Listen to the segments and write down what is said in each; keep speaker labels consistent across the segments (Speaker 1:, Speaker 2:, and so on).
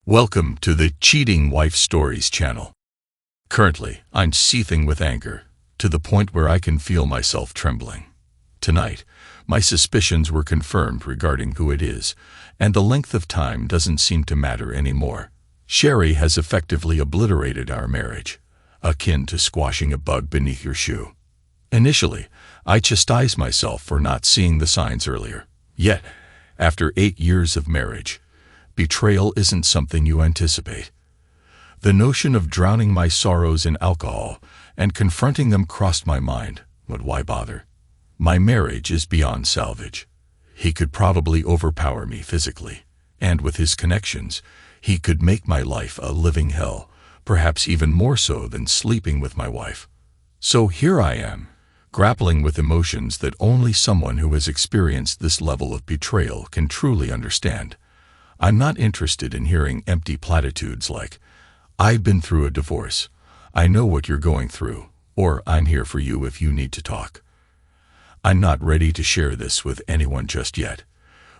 Speaker 1: Welcome to the Cheating Wife Stories channel. Currently, I'm seething with anger, to the point where I can feel myself trembling. Tonight, my suspicions were confirmed regarding who it is, and the length of time doesn't seem to matter anymore. Sherry has effectively obliterated our marriage, akin to squashing a bug beneath your shoe. Initially, I chastised myself for not seeing the signs earlier. Yet, after 8 years of marriage, betrayal isn't something you anticipate. The notion of drowning my sorrows in alcohol and confronting them crossed my mind, but why bother? My marriage is beyond salvage. He could probably overpower me physically, and with his connections, he could make my life a living hell, perhaps even more so than sleeping with my wife. So here I am, grappling with emotions that only someone who has experienced this level of betrayal can truly understand. I'm not interested in hearing empty platitudes like, "I've been through a divorce, I know what you're going through," or "I'm here for you if you need to talk." I'm not ready to share this with anyone just yet.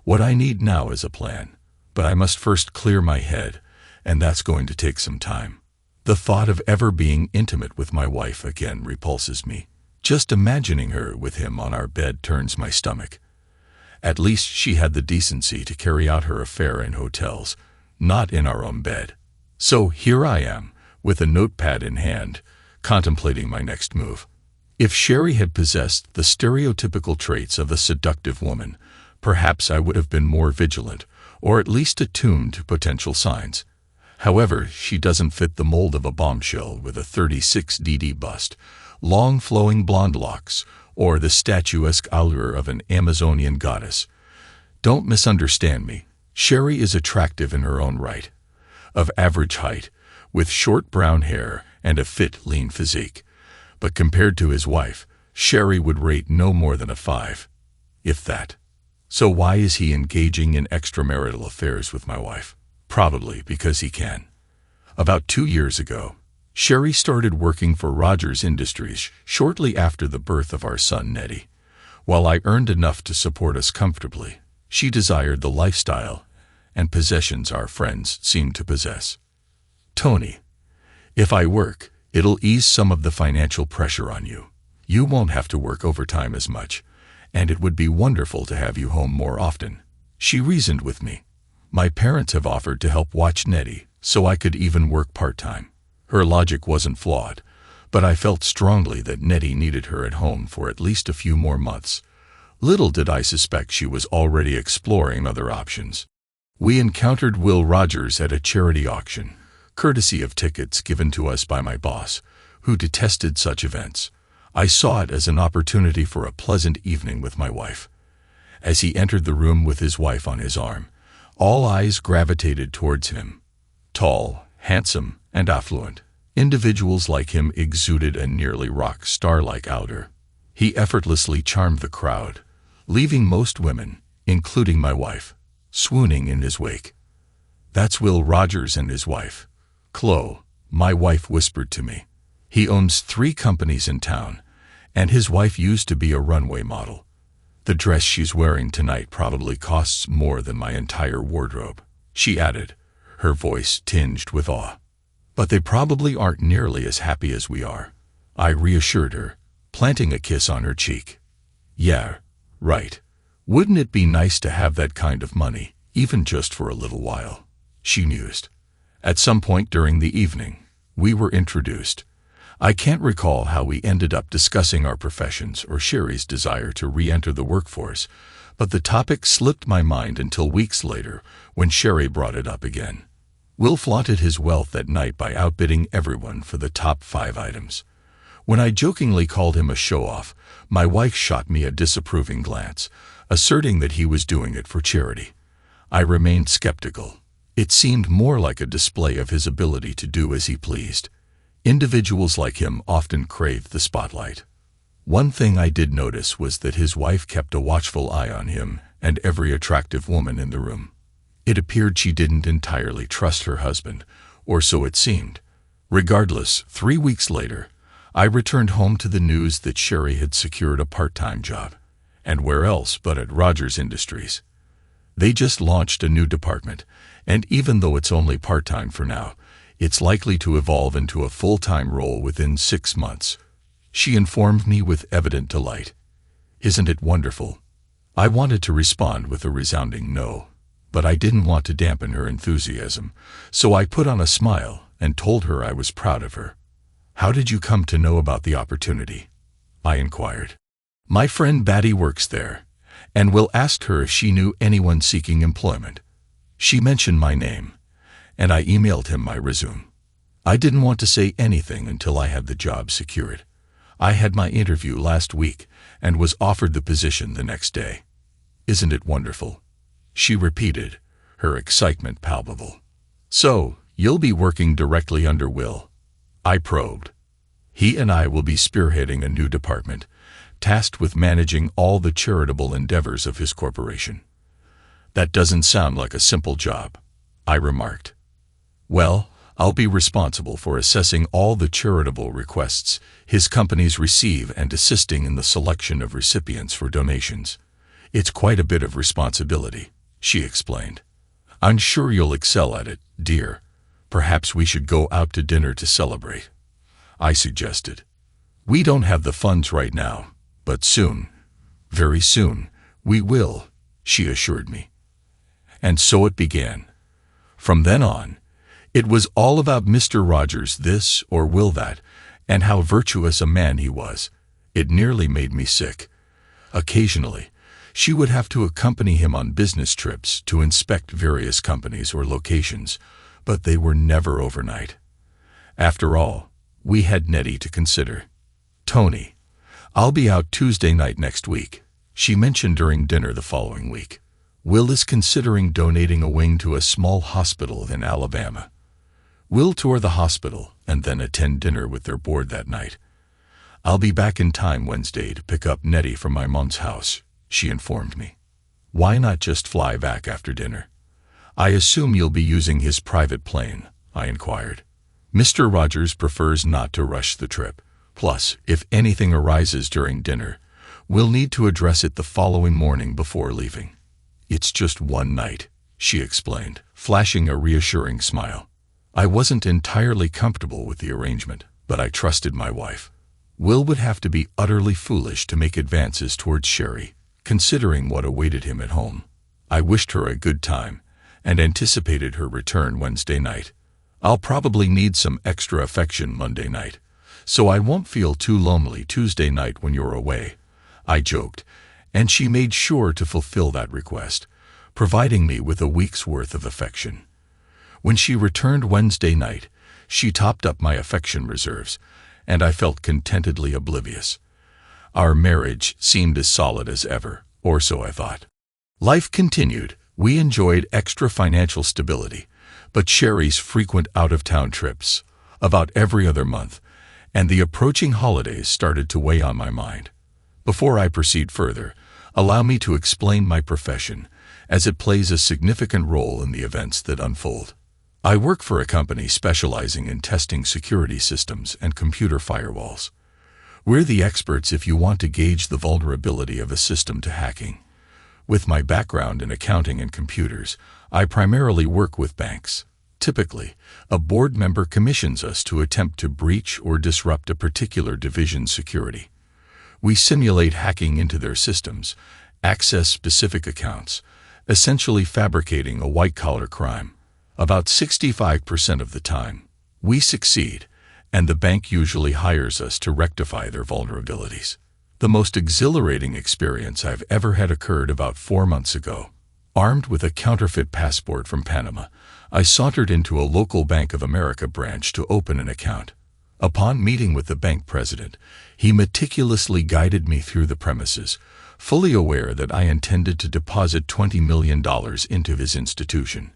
Speaker 1: What I need now is a plan, but I must first clear my head, and that's going to take some time. The thought of ever being intimate with my wife again repulses me. Just imagining her with him on our bed turns my stomach. At least she had the decency to carry out her affair in hotels, not in our own bed. So here I am, with a notepad in hand, contemplating my next move. If Sherry had possessed the stereotypical traits of a seductive woman, perhaps I would have been more vigilant, or at least attuned to potential signs. However, she doesn't fit the mold of a bombshell with a 36DD bust, long flowing blonde locks, or the statuesque allure of an Amazonian goddess. Don't misunderstand me. Sherry is attractive in her own right. Of average height, with short brown hair and a fit, lean physique. But compared to his wife, Sherry would rate no more than a 5, if that. So why is he engaging in extramarital affairs with my wife? Probably because he can. About 2 years ago, Sherry started working for Rogers Industries shortly after the birth of our son Nettie. While I earned enough to support us comfortably, she desired the lifestyle and possessions our friends seemed to possess. "Tony, if I work, it'll ease some of the financial pressure on you. You won't have to work overtime as much, and it would be wonderful to have you home more often," she reasoned with me. My parents have offered to help watch Nettie, so I could even work part-time. Her logic wasn't flawed, but I felt strongly that Nettie needed her at home for at least a few more months. Little did I suspect she was already exploring other options. We encountered Will Rogers at a charity auction, courtesy of tickets given to us by my boss, who detested such events. I saw it as an opportunity for a pleasant evening with my wife. As he entered the room with his wife on his arm, all eyes gravitated towards him. Tall, handsome, and affluent, individuals like him exuded a nearly rock star-like allure. He effortlessly charmed the crowd, leaving most women, including my wife, swooning in his wake. "That's Will Rogers and his wife, Chloe," my wife whispered to me. "He owns 3 companies in town, and his wife used to be a runway model. The dress she's wearing tonight probably costs more than my entire wardrobe," she added, her voice tinged with awe. "But they probably aren't nearly as happy as we are," I reassured her, planting a kiss on her cheek. "Yeah, right. Wouldn't it be nice to have that kind of money, even just for a little while?" she mused. At some point during the evening, we were introduced. I can't recall how we ended up discussing our professions or Sherry's desire to re-enter the workforce, but the topic slipped my mind until weeks later when Sherry brought it up again. Will flaunted his wealth that night by outbidding everyone for the top 5 items. When I jokingly called him a show-off, my wife shot me a disapproving glance, asserting that he was doing it for charity. I remained skeptical. It seemed more like a display of his ability to do as he pleased. Individuals like him often crave the spotlight. One thing I did notice was that his wife kept a watchful eye on him and every attractive woman in the room. It appeared she didn't entirely trust her husband, or so it seemed. Regardless, 3 weeks later, I returned home to the news that Sherry had secured a part-time job. And where else but at Rogers Industries? They just launched a new department, and even though it's only part-time for now, it's likely to evolve into a full-time role within 6 months. She informed me with evident delight. Isn't it wonderful? I wanted to respond with a resounding no, but I didn't want to dampen her enthusiasm, so I put on a smile and told her I was proud of her. How did you come to know about the opportunity? I inquired. My friend Batty works there, and Will asked her if she knew anyone seeking employment. She mentioned my name, and I emailed him my resume. I didn't want to say anything until I had the job secured. I had my interview last week and was offered the position the next day. Isn't it wonderful? She repeated, her excitement palpable. So, you'll be working directly under Will? I probed. He and I will be spearheading a new department, tasked with managing all the charitable endeavors of his corporation. That doesn't sound like a simple job, I remarked. Well, I'll be responsible for assessing all the charitable requests his companies receive and assisting in the selection of recipients for donations. It's quite a bit of responsibility, she explained. I'm sure you'll excel at it, dear. Perhaps we should go out to dinner to celebrate, I suggested. We don't have the funds right now, but soon, very soon, we will, she assured me. And so it began. From then on, it was all about Mr. Rogers this or Will that, and how virtuous a man he was. It nearly made me sick. Occasionally, she would have to accompany him on business trips to inspect various companies or locations, but they were never overnight. After all, we had Nettie to consider. Tony, I'll be out Tuesday night next week, she mentioned during dinner the following week. Will is considering donating a wing to a small hospital in Alabama. We'll tour the hospital and then attend dinner with their board that night. I'll be back in time Wednesday to pick up Nettie from my mom's house, she informed me. Why not just fly back after dinner? I assume you'll be using his private plane, I inquired. Mr. Rogers prefers not to rush the trip. Plus, if anything arises during dinner, we'll need to address it the following morning before leaving. It's just one night, she explained, flashing a reassuring smile. I wasn't entirely comfortable with the arrangement, but I trusted my wife. Will would have to be utterly foolish to make advances towards Sherry, considering what awaited him at home. I wished her a good time, and anticipated her return Wednesday night. I'll probably need some extra affection Monday night, so I won't feel too lonely Tuesday night when you're away, I joked, and she made sure to fulfill that request, providing me with a week's worth of affection. When she returned Wednesday night, she topped up my affection reserves, and I felt contentedly oblivious. Our marriage seemed as solid as ever, or so I thought. Life continued. We enjoyed extra financial stability, but Sherry's frequent out-of-town trips, about every other month, and the approaching holidays started to weigh on my mind. Before I proceed further, allow me to explain my profession, as it plays a significant role in the events that unfold. I work for a company specializing in testing security systems and computer firewalls. We're the experts if you want to gauge the vulnerability of a system to hacking. With my background in accounting and computers, I primarily work with banks. Typically, a board member commissions us to attempt to breach or disrupt a particular division's security. We simulate hacking into their systems, access specific accounts, essentially fabricating a white-collar crime. About 65% of the time, we succeed, and the bank usually hires us to rectify their vulnerabilities. The most exhilarating experience I've ever had occurred about 4 months ago. Armed with a counterfeit passport from Panama, I sauntered into a local Bank of America branch to open an account. Upon meeting with the bank president, he meticulously guided me through the premises, fully aware that I intended to deposit $20 million into his institution.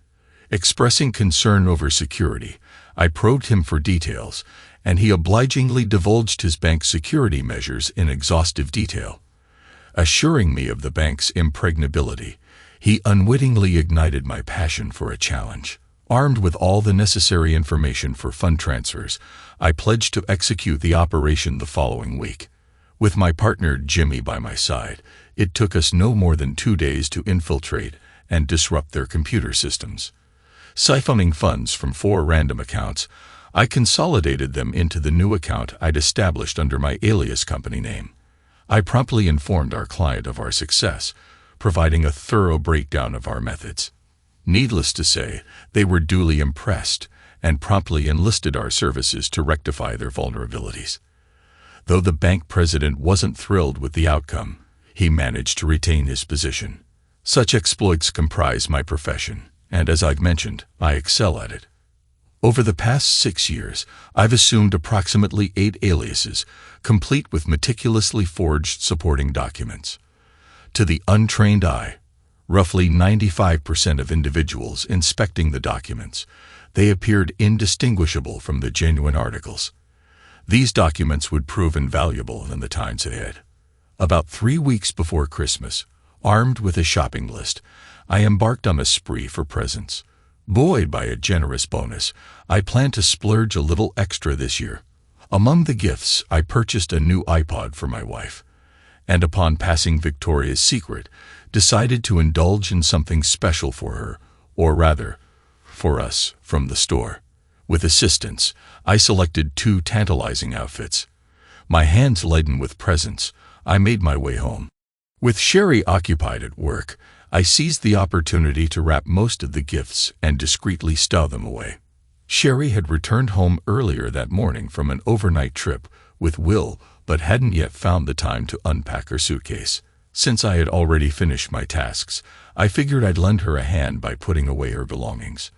Speaker 1: Expressing concern over security, I probed him for details, and he obligingly divulged his bank's security measures in exhaustive detail. Assuring me of the bank's impregnability, he unwittingly ignited my passion for a challenge. Armed with all the necessary information for fund transfers, I pledged to execute the operation the following week. With my partner Jimmy by my side, it took us no more than 2 days to infiltrate and disrupt their computer systems. Siphoning funds from 4 random accounts, I consolidated them into the new account I'd established under my alias company name. I promptly informed our client of our success, providing a thorough breakdown of our methods. Needless to say, they were duly impressed and promptly enlisted our services to rectify their vulnerabilities. Though the bank president wasn't thrilled with the outcome, he managed to retain his position. Such exploits comprise my profession, and as I've mentioned, I excel at it. Over the past 6 years, I've assumed approximately 8 aliases, complete with meticulously forged supporting documents. To the untrained eye, roughly 95% of individuals inspecting the documents, they appeared indistinguishable from the genuine articles. These documents would prove invaluable in the times ahead. About 3 weeks before Christmas, armed with a shopping list, I embarked on a spree for presents. Buoyed by a generous bonus, I plan to splurge a little extra this year. Among the gifts, I purchased a new iPod for my wife, and upon passing Victoria's Secret, decided to indulge in something special for her, or rather, for us, from the store. With assistance, I selected 2 tantalizing outfits. My hands laden with presents, I made my way home. With Sherry occupied at work, I seized the opportunity to wrap most of the gifts and discreetly stow them away. Sherry had returned home earlier that morning from an overnight trip with Will, but hadn't yet found the time to unpack her suitcase. Since I had already finished my tasks, I figured I'd lend her a hand by putting away her belongings.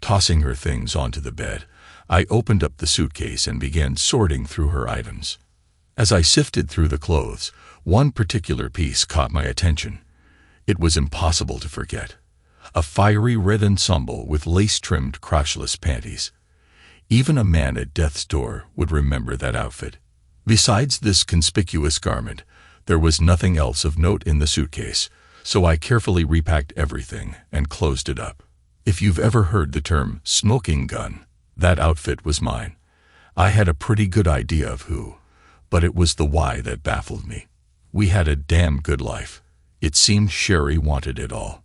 Speaker 1: Tossing her things onto the bed, I opened up the suitcase and began sorting through her items. As I sifted through the clothes, one particular piece caught my attention. It was impossible to forget. A fiery red ensemble with lace-trimmed crotchless panties. Even a man at death's door would remember that outfit. Besides this conspicuous garment, there was nothing else of note in the suitcase, so I carefully repacked everything and closed it up. If you've ever heard the term smoking gun, that outfit was mine. I had a pretty good idea of who, but it was the why that baffled me. We had a damn good life. It seemed Sherry wanted it all.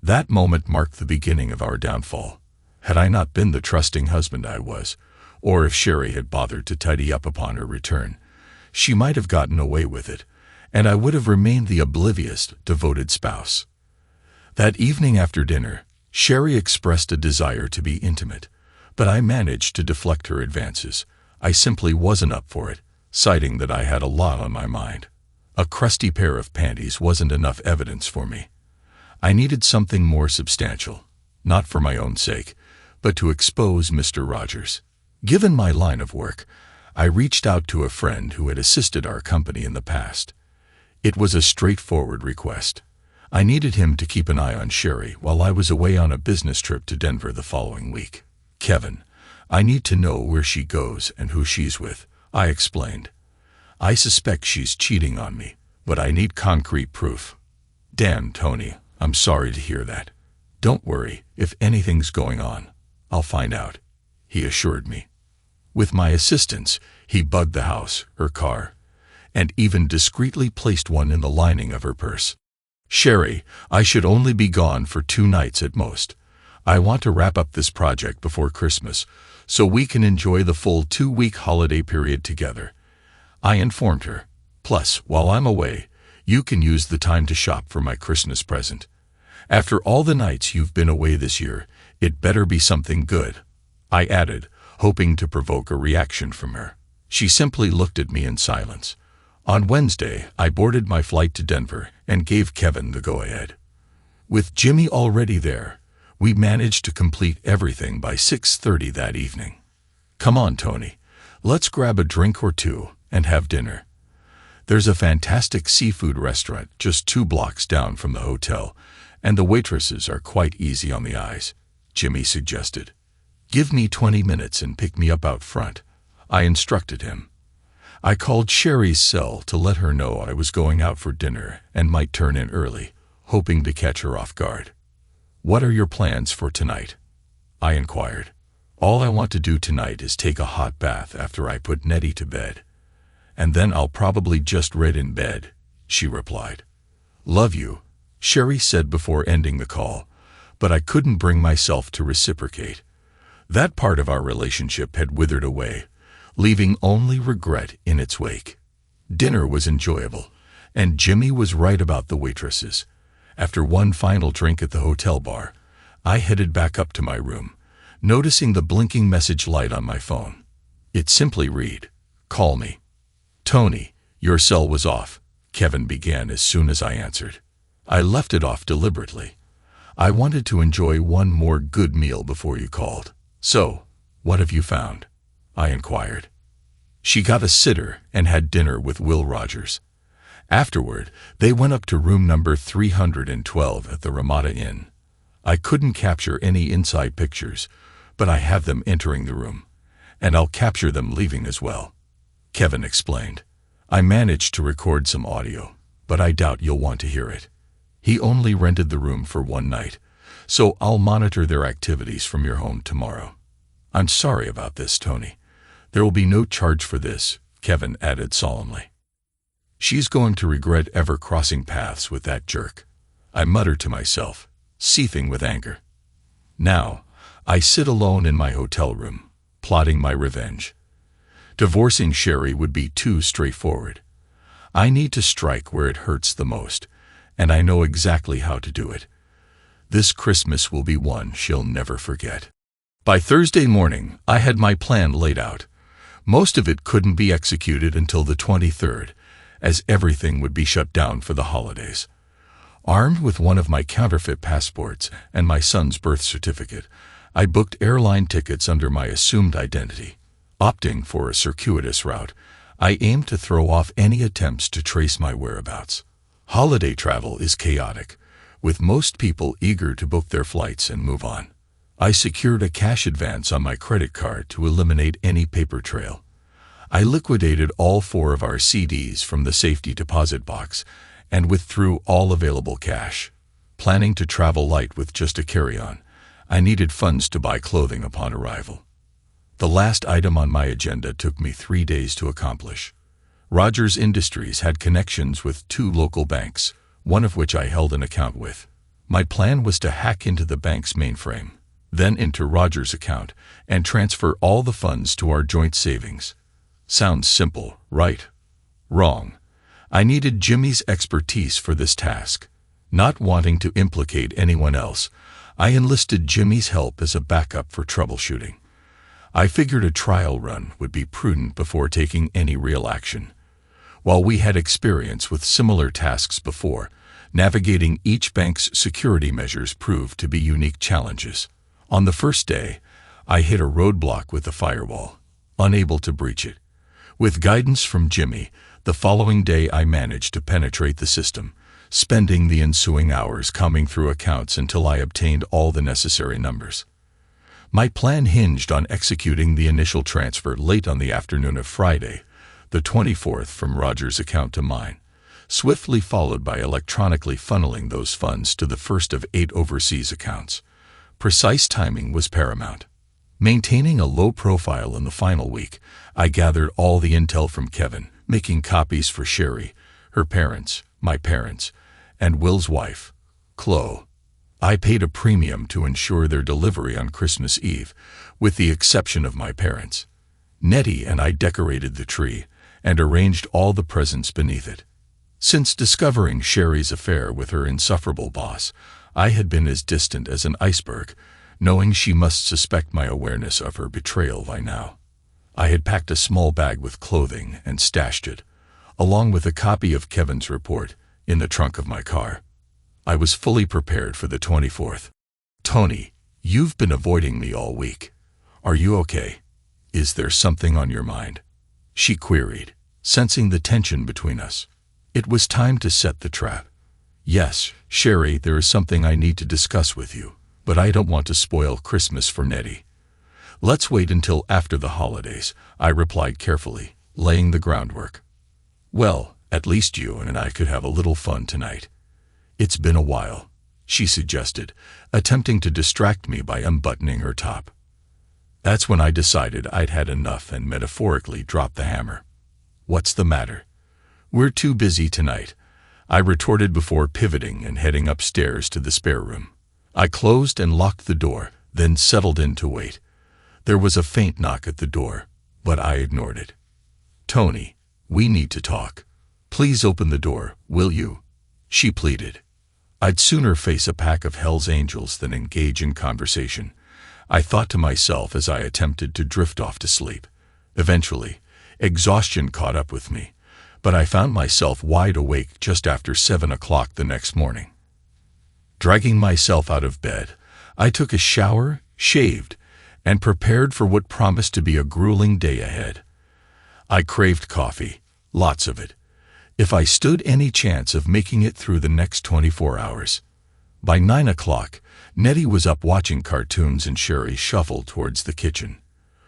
Speaker 1: That moment marked the beginning of our downfall. Had I not been the trusting husband I was, or if Sherry had bothered to tidy up upon her return, she might have gotten away with it, and I would have remained the oblivious, devoted spouse. That evening after dinner, Sherry expressed a desire to be intimate, but I managed to deflect her advances. I simply wasn't up for it, citing that I had a lot on my mind. A crusty pair of panties wasn't enough evidence for me. I needed something more substantial, not for my own sake, but to expose Mr. Rogers. Given my line of work, I reached out to a friend who had assisted our company in the past. It was a straightforward request. I needed him to keep an eye on Sherry while I was away on a business trip to Denver the following week. "Kevin, I need to know where she goes and who she's with," I explained. "I suspect she's cheating on me, but I need concrete proof." "Damn, Tony, I'm sorry to hear that. Don't worry, if anything's going on, I'll find out," he assured me. With my assistance, he bugged the house, her car, and even discreetly placed one in the lining of her purse. "Sherry, I should only be gone for 2 nights at most. I want to wrap up this project before Christmas, so we can enjoy the full 2-week holiday period together," I informed her. "Plus, while I'm away, you can use the time to shop for my Christmas present. After all the nights you've been away this year, it better be something good," I added, hoping to provoke a reaction from her. She simply looked at me in silence. On Wednesday, I boarded my flight to Denver and gave Kevin the go-ahead. With Jimmy already there, we managed to complete everything by 6:30 that evening. "Come on, Tony, let's grab a drink or 2 and have dinner. There's a fantastic seafood restaurant just 2 blocks down from the hotel, and the waitresses are quite easy on the eyes," Jimmy suggested. "Give me 20 minutes and pick me up out front," I instructed him. I called Sherry's cell to let her know I was going out for dinner and might turn in early, hoping to catch her off guard. "What are your plans for tonight?" I inquired. "All I want to do tonight is take a hot bath after I put Nettie to bed, and then I'll probably just read in bed," she replied. "Love you, Sherry said before ending the call, but I couldn't bring myself to reciprocate. That part of our relationship had withered away, leaving only regret in its wake. Dinner was enjoyable, and Jimmy was right about the waitresses. After one final drink at the hotel bar, I headed back up to my room, noticing the blinking message light on my phone. It simply read, "Call me." "Tony, your cell was off," Kevin began as soon as I answered. I left it off deliberately. I wanted to enjoy one more good meal before you called. "So, what have you found?" I inquired. "She got a sitter and had dinner with Will Rogers. Afterward, they went up to room number 312 at the Ramada Inn. I couldn't capture any inside pictures, but I have them entering the room, and I'll capture them leaving as well," Kevin explained. "I managed to record some audio, but I doubt you'll want to hear it. He only rented the room for one night, so I'll monitor their activities from your home tomorrow." "I'm sorry about this, Tony. There will be no charge for this," Kevin added solemnly. "She's going to regret ever crossing paths with that jerk," I muttered to myself, seething with anger. Now, I sit alone in my hotel room, plotting my revenge. Divorcing Sherry would be too straightforward. I need to strike where it hurts the most, and I know exactly how to do it. This Christmas will be one she'll never forget. By Thursday morning, I had my plan laid out. Most of it couldn't be executed until the 23rd, as everything would be shut down for the holidays. Armed with one of my counterfeit passports and my son's birth certificate, I booked airline tickets under my assumed identity. Opting for a circuitous route, I aimed to throw off any attempts to trace my whereabouts. Holiday travel is chaotic, with most people eager to book their flights and move on. I secured a cash advance on my credit card to eliminate any paper trail. I liquidated all 4 of our CDs from the safety deposit box and withdrew all available cash. Planning to travel light with just a carry-on, I needed funds to buy clothing upon arrival. The last item on my agenda took me 3 days to accomplish. Rogers Industries had connections with 2 local banks, one of which I held an account with. My plan was to hack into the bank's mainframe, then into Rogers' account, and transfer all the funds to our joint savings. Sounds simple, right? Wrong. I needed Jimmy's expertise for this task. Not wanting to implicate anyone else, I enlisted Jimmy's help as a backup for troubleshooting. I figured a trial run would be prudent before taking any real action. While we had experience with similar tasks before, navigating each bank's security measures proved to be unique challenges. On the first day, I hit a roadblock with the firewall, unable to breach it. With guidance from Jimmy, the following day I managed to penetrate the system, spending the ensuing hours combing through accounts until I obtained all the necessary numbers. My plan hinged on executing the initial transfer late on the afternoon of Friday, the 24th, from Rogers' account to mine, swiftly followed by electronically funneling those funds to the first of 8 overseas accounts. Precise timing was paramount. Maintaining a low profile in the final week, I gathered all the intel from Kevin, making copies for Sherry, her parents, my parents, and Will's wife, Chloe. I paid a premium to ensure their delivery on Christmas Eve, with the exception of my parents. Nettie and I decorated the tree and arranged all the presents beneath it. Since discovering Sherry's affair with her insufferable boss, I had been as distant as an iceberg, knowing she must suspect my awareness of her betrayal by now. I had packed a small bag with clothing and stashed it, along with a copy of Kevin's report, in the trunk of my car. I was fully prepared for the 24th. "Tony, you've been avoiding me all week. Are you okay? Is there something on your mind?" she queried, sensing the tension between us. It was time to set the trap. "Yes, Sherry, there is something I need to discuss with you, but I don't want to spoil Christmas for Nettie. Let's wait until after the holidays," I replied carefully, laying the groundwork. "Well, at least you and I could have a little fun tonight." "It's been a while," she suggested, attempting to distract me by unbuttoning her top. That's when I decided I'd had enough and metaphorically dropped the hammer. "What's the matter?" "We're too busy tonight. I retorted before pivoting and heading upstairs to the spare room. I closed and locked the door, then settled in to wait. There was a faint knock at the door, but I ignored it. "Tony, we need to talk. Please open the door, will you?" she pleaded. I'd sooner face a pack of Hell's Angels than engage in conversation, I thought to myself as I attempted to drift off to sleep. Eventually, exhaustion caught up with me, but I found myself wide awake just after 7 o'clock the next morning. Dragging myself out of bed, I took a shower, shaved, and prepared for what promised to be a grueling day ahead. I craved coffee, lots of it, if I stood any chance of making it through the next 24 hours. By 9 o'clock, Nettie was up watching cartoons and Sherry shuffled towards the kitchen.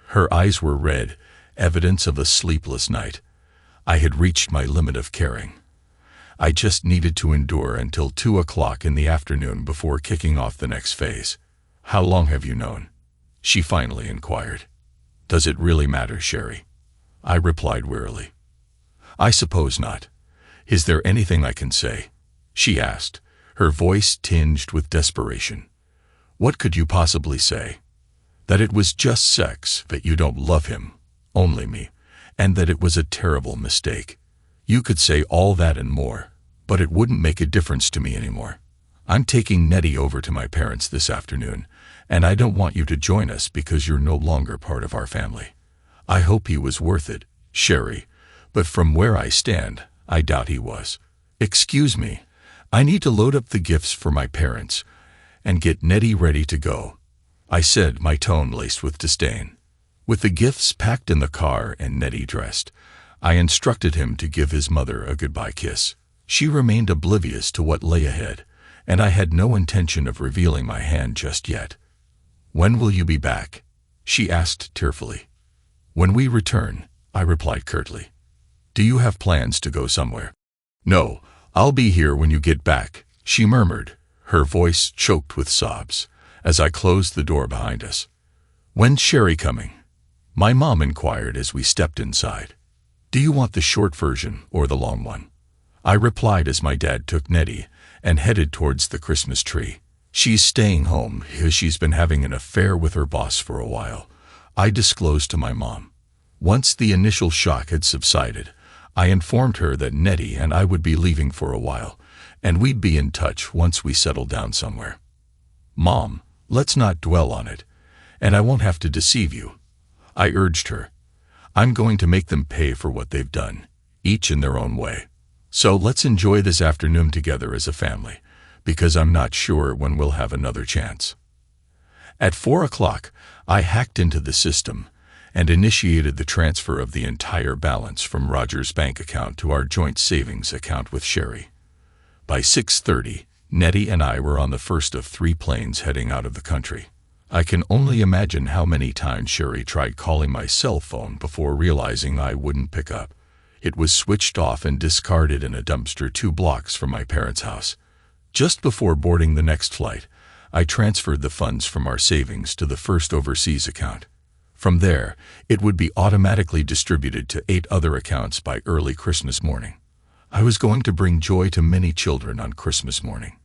Speaker 1: Her eyes were red, evidence of a sleepless night. I had reached my limit of caring. I just needed to endure until 2 o'clock in the afternoon before kicking off the next phase. "How long have you known?" she finally inquired. "Does it really matter, Sherry?" I replied wearily. "I suppose not. Is there anything I can say?" she asked, her voice tinged with desperation. "What could you possibly say? That it was just sex, that you don't love him, only me, and that it was a terrible mistake. You could say all that and more, but it wouldn't make a difference to me anymore. I'm taking Nettie over to my parents this afternoon, and I don't want you to join us because you're no longer part of our family. I hope he was worth it, Sherry, but from where I stand, I doubt he was. Excuse me, I need to load up the gifts for my parents and get Nettie ready to go," I said, my tone laced with disdain. With the gifts packed in the car and Nettie dressed, I instructed him to give his mother a goodbye kiss. She remained oblivious to what lay ahead, and I had no intention of revealing my hand just yet. "When will you be back?" she asked tearfully. "When we return," I replied curtly. "Do you have plans to go somewhere?" "No, I'll be here when you get back," she murmured, her voice choked with sobs, as I closed the door behind us. "When's Sherry coming?" my mom inquired as we stepped inside. "Do you want the short version or the long one?" I replied as my dad took Nettie and headed towards the Christmas tree. "She's staying home because she's been having an affair with her boss for a while," I disclosed to my mom. Once the initial shock had subsided, I informed her that Nettie and I would be leaving for a while, and we'd be in touch once we settled down somewhere. "Mom, let's not dwell on it, and I won't have to deceive you," I urged her. "I'm going to make them pay for what they've done, each in their own way. So let's enjoy this afternoon together as a family, because I'm not sure when we'll have another chance." At 4 o'clock, I hacked into the system and initiated the transfer of the entire balance from Roger's bank account to our joint savings account with Sherry. By 6:30, Nettie and I were on the first of 3 planes heading out of the country. I can only imagine how many times Sherry tried calling my cell phone before realizing I wouldn't pick up. It was switched off and discarded in a dumpster 2 blocks from my parents' house. Just before boarding the next flight, I transferred the funds from our savings to the first overseas account. From there, it would be automatically distributed to 8 other accounts by early Christmas morning. I was going to bring joy to many children on Christmas morning.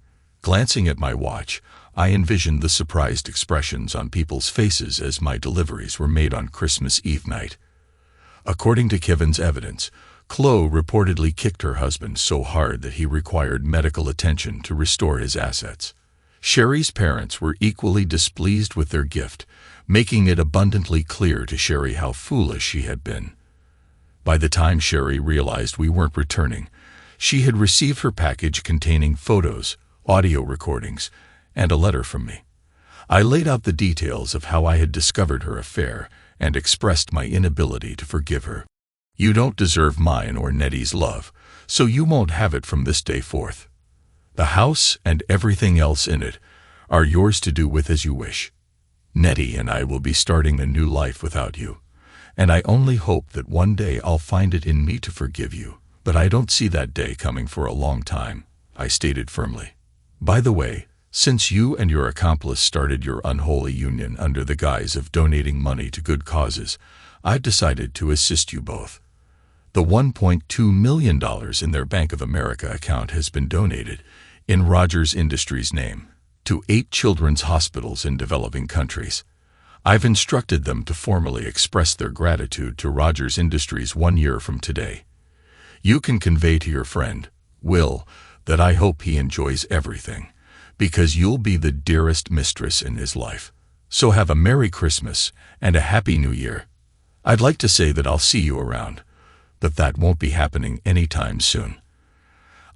Speaker 1: Glancing at my watch, I envisioned the surprised expressions on people's faces as my deliveries were made on Christmas Eve night. According to Kevin's evidence, Chloe reportedly kicked her husband so hard that he required medical attention to restore his assets. Sherry's parents were equally displeased with their gift, making it abundantly clear to Sherry how foolish she had been. By the time Sherry realized we weren't returning, she had received her package containing photos, audio recordings, and a letter from me. I laid out the details of how I had discovered her affair and expressed my inability to forgive her. "You don't deserve mine or Nettie's love, so you won't have it from this day forth. The house and everything else in it are yours to do with as you wish. Nettie and I will be starting a new life without you, and I only hope that one day I'll find it in me to forgive you, but I don't see that day coming for a long time," I stated firmly. "By the way, since you and your accomplice started your unholy union under the guise of donating money to good causes, I've decided to assist you both. The $1.2 million in their Bank of America account has been donated, in Rogers Industries' name, to 8 children's hospitals in developing countries. I've instructed them to formally express their gratitude to Rogers Industries 1 year from today. You can convey to your friend, Will, that I hope he enjoys everything, because you'll be the dearest mistress in his life. So have a Merry Christmas and a Happy New Year. I'd like to say that I'll see you around, but that won't be happening anytime soon.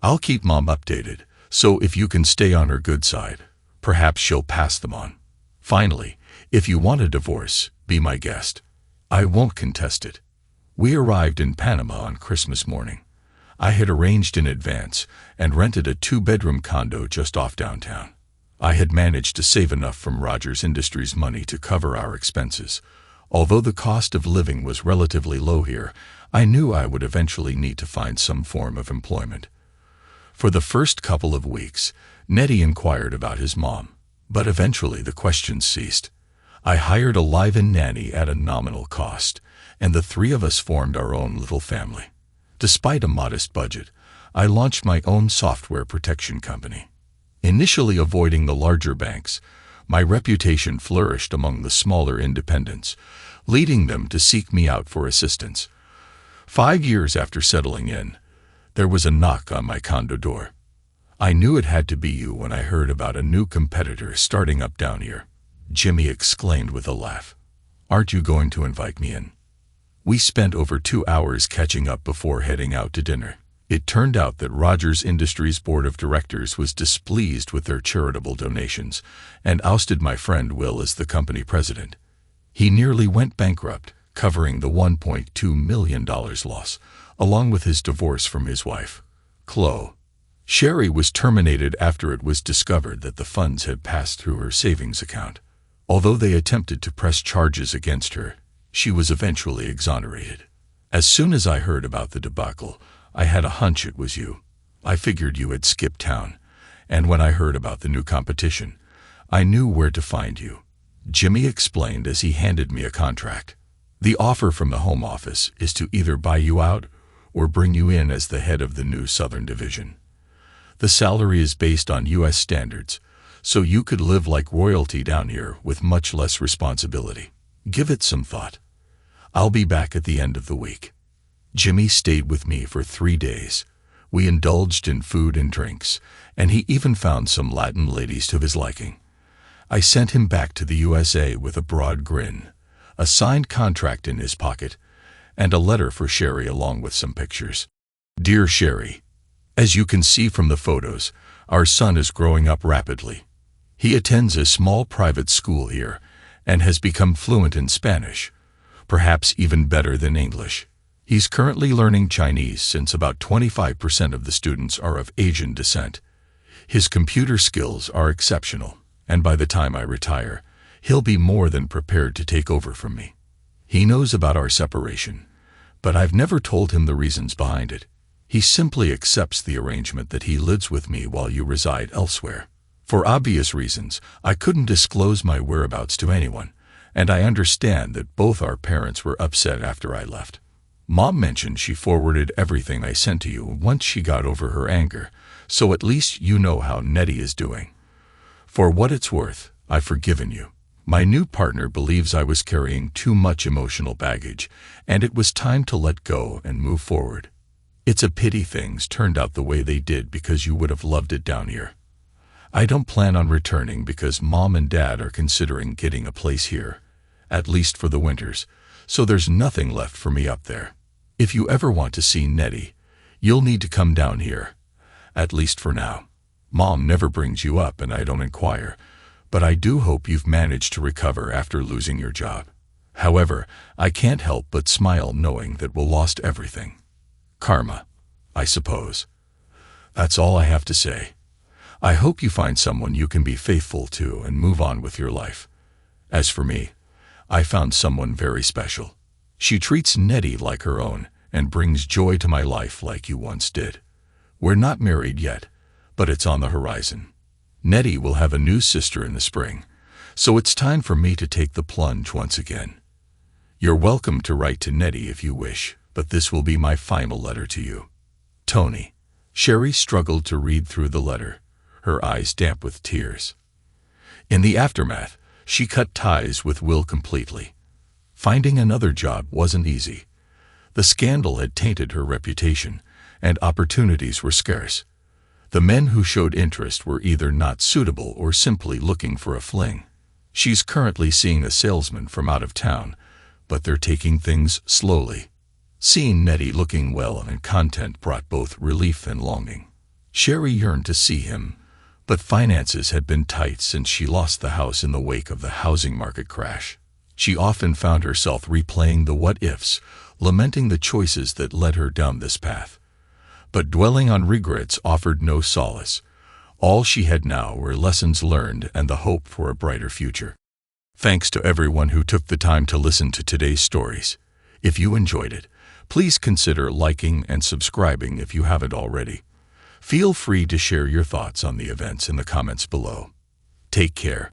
Speaker 1: I'll keep Mom updated, so if you can stay on her good side, perhaps she'll pass them on. Finally, if you want a divorce, be my guest. I won't contest it. We arrived in Panama on Christmas morning. I had arranged in advance and rented a 2-bedroom condo just off downtown. I had managed to save enough from Rogers Industries' money to cover our expenses. Although the cost of living was relatively low here, I knew I would eventually need to find some form of employment. For the first couple of weeks, Nettie inquired about his mom, but eventually the questions ceased. I hired a live-in nanny at a nominal cost, and the 3 of us formed our own little family. Despite a modest budget, I launched my own software protection company. Initially avoiding the larger banks, my reputation flourished among the smaller independents, leading them to seek me out for assistance. 5 years after settling in, there was a knock on my condo door. I knew it had to be you when I heard about a new competitor starting up down here. Jimmy exclaimed with a laugh. Aren't you going to invite me in? We spent over 2 hours catching up before heading out to dinner. It turned out that Rogers Industries' board of directors was displeased with their charitable donations and ousted my friend Will as the company president. He nearly went bankrupt, covering the $1.2 million loss, along with his divorce from his wife, Chloe. Sherry was terminated after it was discovered that the funds had passed through her savings account. Although they attempted to press charges against her, she was eventually exonerated. As soon as I heard about the debacle, I had a hunch it was you. I figured you had skipped town, and when I heard about the new competition, I knew where to find you. Jimmy explained as he handed me a contract. The offer from the Home Office is to either buy you out or bring you in as the head of the new Southern Division. The salary is based on U.S. standards, so you could live like royalty down here with much less responsibility. Give it some thought. I'll be back at the end of the week. Jimmy stayed with me for 3 days. We indulged in food and drinks, and he even found some Latin ladies to his liking. I sent him back to the USA with a broad grin, a signed contract in his pocket, and a letter for Sherry along with some pictures. Dear Sherry, as you can see from the photos, our son is growing up rapidly. He attends a small private school here and has become fluent in Spanish, perhaps even better than English. He's currently learning Chinese since about 25% of the students are of Asian descent. His computer skills are exceptional, and by the time I retire, he'll be more than prepared to take over from me. He knows about our separation, but I've never told him the reasons behind it. He simply accepts the arrangement that he lives with me while you reside elsewhere. For obvious reasons, I couldn't disclose my whereabouts to anyone, and I understand that both our parents were upset after I left. Mom mentioned she forwarded everything I sent to you once she got over her anger, so at least you know how Nettie is doing. For what it's worth, I've forgiven you. My new partner believes I was carrying too much emotional baggage, and it was time to let go and move forward. It's a pity things turned out the way they did because you would have loved it down here. I don't plan on returning because Mom and Dad are considering getting a place here, at least for the winters, so there's nothing left for me up there. If you ever want to see Nettie, you'll need to come down here, at least for now. Mom never brings you up and I don't inquire, but I do hope you've managed to recover after losing your job. However, I can't help but smile knowing that we'll lost everything. Karma, I suppose. That's all I have to say. I hope you find someone you can be faithful to and move on with your life. As for me, I found someone very special. She treats Nettie like her own and brings joy to my life like you once did. We're not married yet, but it's on the horizon. Nettie will have a new sister in the spring, so it's time for me to take the plunge once again. You're welcome to write to Nettie if you wish. but this will be my final letter to you. Tony. Sherry struggled to read through the letter, her eyes damp with tears. In the aftermath, she cut ties with Will completely. Finding another job wasn't easy. The scandal had tainted her reputation, and opportunities were scarce. The men who showed interest were either not suitable or simply looking for a fling. She's currently seeing a salesman from out of town, but they're taking things slowly. Seeing Nettie looking well and content brought both relief and longing. Sherry yearned to see him, but finances had been tight since she lost the house in the wake of the housing market crash. She often found herself replaying the what-ifs, lamenting the choices that led her down this path. But dwelling on regrets offered no solace. All she had now were lessons learned and the hope for a brighter future. Thanks to everyone who took the time to listen to today's stories. If you enjoyed it, please consider liking and subscribing if you haven't already. Feel free to share your thoughts on the events in the comments below. Take care.